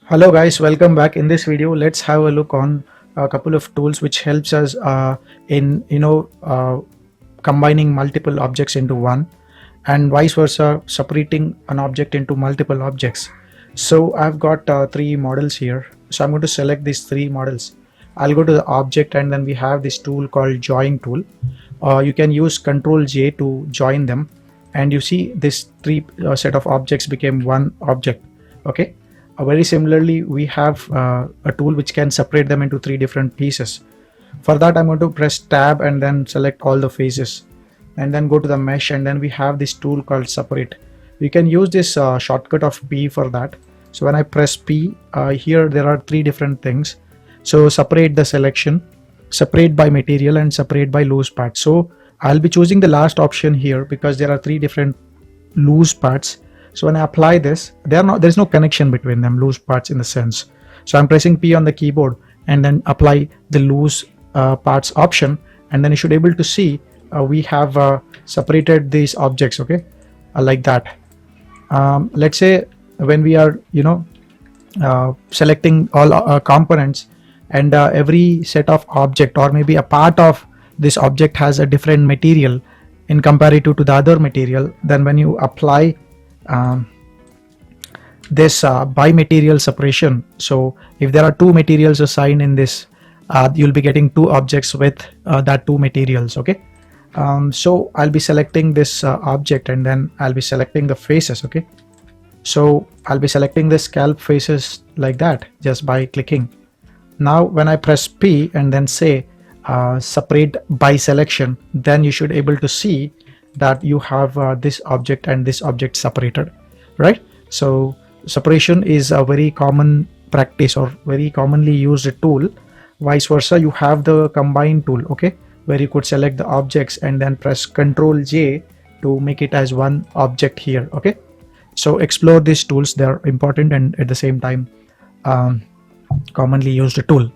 Hello guys, welcome back. In this video, let's have a look on a couple of tools which helps us in combining multiple objects into one, and vice versa, separating an object into multiple objects. So I've got three models here. So I'm going to select these three models. I'll go to the object, and then we have this tool called join tool. You can use Control J to join them, and you see this three set of objects became one object. Okay. Very similarly, we have a tool which can separate them into three different pieces. For that, I'm going to press tab and then select all the faces, and then go to the mesh, and then we have this tool called separate. You can use this shortcut of P for that. So when I press P, here there are three different things. So separate the selection, separate by material, and separate by loose parts. So I'll be choosing the last option here because there are three different loose parts. So when I apply this, there's no connection between them, loose parts in the sense. So I'm pressing P on the keyboard and then apply the loose parts option, and then you should be able to see we have separated these objects, okay, like that. Let's say when we are selecting all components, and every set of object or maybe a part of this object has a different material in comparative to the other material, then when you apply this by material separation, so if there are two materials assigned in this, you'll be getting two objects with that two materials. Okay. So I'll be selecting this object, and then I'll be selecting the faces. Okay, so I'll be selecting the scalp faces like that just by clicking. Now when I press P and then say separate by selection, then you should able to see that you have this object and this object separated, right? So separation is a very common practice or very commonly used tool. Vice versa, you have the combine tool, okay, where you could select the objects and then press Ctrl J to make it as one object here. Okay, so explore these tools, they're important and at the same time commonly used tool.